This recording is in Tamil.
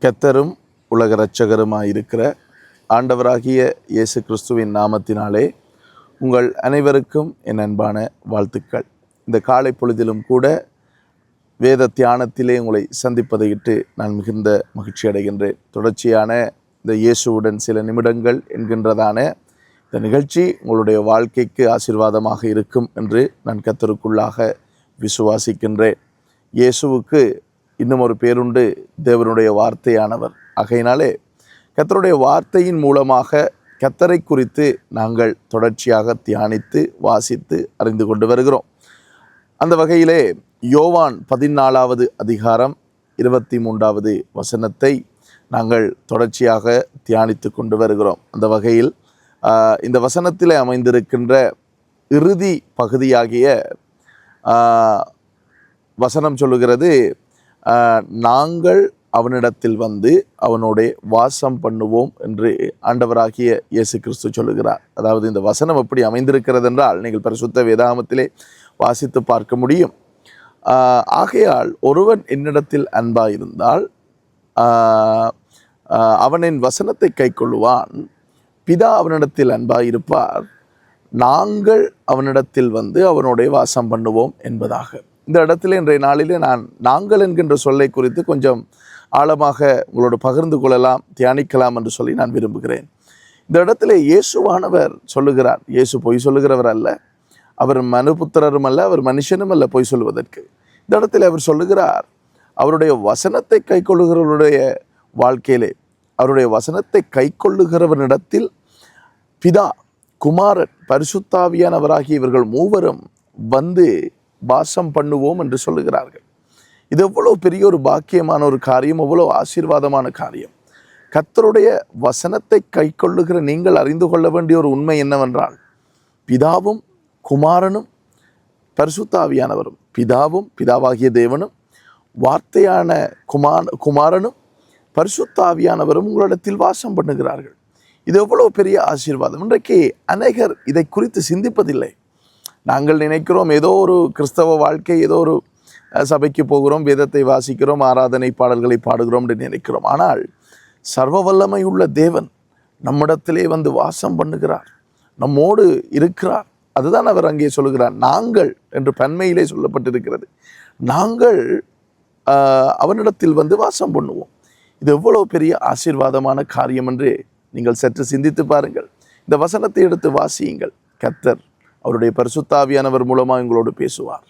கர்த்தரும் உலக இரட்சகருமாயிருக்கிற ஆண்டவராகிய இயேசு கிறிஸ்துவின் நாமத்தினாலே உங்கள் அனைவருக்கும் என் அன்பான வாழ்த்துக்கள். இந்த காலை பொழுதிலும் கூட வேத தியானத்திலே உங்களை சந்திப்பதையிட்டு நான் மிகுந்த மகிழ்ச்சி அடைகின்றேன். தொடர்ச்சியான இந்த இயேசுவுடன் சில நிமிடங்கள் என்கின்றதான இந்த நிகழ்ச்சி உங்களுடைய வாழ்க்கைக்கு ஆசீர்வாதமாக இருக்கும் என்று நான் கர்த்தருக்குள்ளாக விசுவாசிக்கின்றேன். இயேசுவுக்கு இன்னும் ஒரு பேருண்டு, தேவனுடைய வார்த்தையானவர். ஆகையினாலே கர்த்தருடைய வார்த்தையின் மூலமாக கர்த்தரை குறித்து நாங்கள் தொடர்ச்சியாக தியானித்து வாசித்து அறிந்து கொண்டு வருகிறோம். அந்த வகையிலே யோவான் 14வது அதிகாரம் 23வது வசனத்தை நாங்கள் தொடர்ச்சியாக தியானித்து கொண்டு வருகிறோம். அந்த வகையில் இந்த வசனத்திலே அமைந்திருக்கின்ற இறுதி பகுதியாகிய வசனம் சொல்லுகிறது, நாங்கள் அவனிடத்தில் வந்து அவனோடைய வாசம் பண்ணுவோம் என்று ஆண்டவராகிய இயேசு கிறிஸ்து சொல்லுகிறார். அதாவது இந்த வசனம் எப்படி அமைந்திருக்கிறது என்றால் நீங்கள் பரிசுத்த வேதாகமத்திலே வாசித்து பார்க்க முடியும். ஆகையால் ஒருவன் என்னிடத்தில் அன்பாயிருந்தால் அவனின் வசனத்தை கைக்கொள்ளுவான், பிதா அவனிடத்தில் அன்பாயிருப்பார், நாங்கள் அவனிடத்தில் வந்து அவனுடைய வாசம் பண்ணுவோம் என்பதாக. இந்த இடத்துல இன்றைய நாளிலே நாங்கள் என்கின்ற சொல்லை குறித்து கொஞ்சம் ஆழமாக உங்களோடு பகிர்ந்து கொள்ளலாம், தியானிக்கலாம் என்று சொல்லி நான் விரும்புகிறேன். இந்த இடத்துல இயேசுவானவர் சொல்லுகிறார். இயேசு பொய் சொல்லுகிறவர் அல்ல, அவர் மனுபுத்திரரும் அல்ல, அவர் மனுஷனும் அல்ல பொய் சொல்லுவதற்கு. இந்த இடத்துல அவர் சொல்லுகிறார், அவருடைய வசனத்தை கைக்கொள்ளுகிறவருடைய வாழ்க்கையிலே, அவருடைய வசனத்தை கைக்கொள்ளுகிறவனிடத்தில் பிதா, குமாரன், பரிசுத்தாவியானவராகிய இவர்கள் மூவரும் வந்து வாசம் பண்ணுவோம் என்று சொல்லுகிறார்கள். இது எவ்வளோ பெரிய ஒரு பாக்கியமான ஒரு காரியம், எவ்வளோ ஆசீர்வாதமான காரியம். கர்த்தருடைய வசனத்தை கைக்கொள்ளுகிற நீங்கள் அறிந்து கொள்ள வேண்டிய ஒரு உண்மை என்னவென்றால், பிதாவும் குமாரனும் பரிசுத்தாவியானவரும், பிதாவும் பிதாவாகிய தேவனும் வார்த்தையான குமாரனும் பரிசுத்தாவியானவரும் உங்களிடத்தில் வாசம் பண்ணுகிறார்கள். இது எவ்வளோ பெரிய ஆசீர்வாதம். இன்றைக்கு அநேகர் இதை குறித்து சிந்திப்பதில்லை. நாங்கள் நினைக்கிறோம் ஏதோ ஒரு கிறிஸ்தவ வாழ்க்கை, ஏதோ ஒரு சபைக்கு போகிறோம், வேதத்தை வாசிக்கிறோம், ஆராதனை பாடல்களை பாடுகிறோம் என்று நினைக்கிறோம். ஆனால் சர்வ வல்லமை உள்ள தேவன் நம்மிடத்திலே வந்து வாசம் பண்ணுகிறார், நம்மோடு இருக்கிறார். அதுதான் அவர் அங்கே சொல்லுகிறார். நாங்கள் என்று பன்மையிலே சொல்லப்பட்டிருக்கிறது. நாங்கள் அவனிடத்தில் வந்து வாசம் பண்ணுவோம். இது எவ்வளோ பெரிய ஆசீர்வாதமான காரியம் என்று நீங்கள் சற்று சிந்தித்து பாருங்கள். இந்த வசனத்தை எடுத்து வாசியுங்கள். கர்த்தர் அவருடைய பரிசுத்தாவியானவர் மூலமாக உங்களோடு பேசுவார்.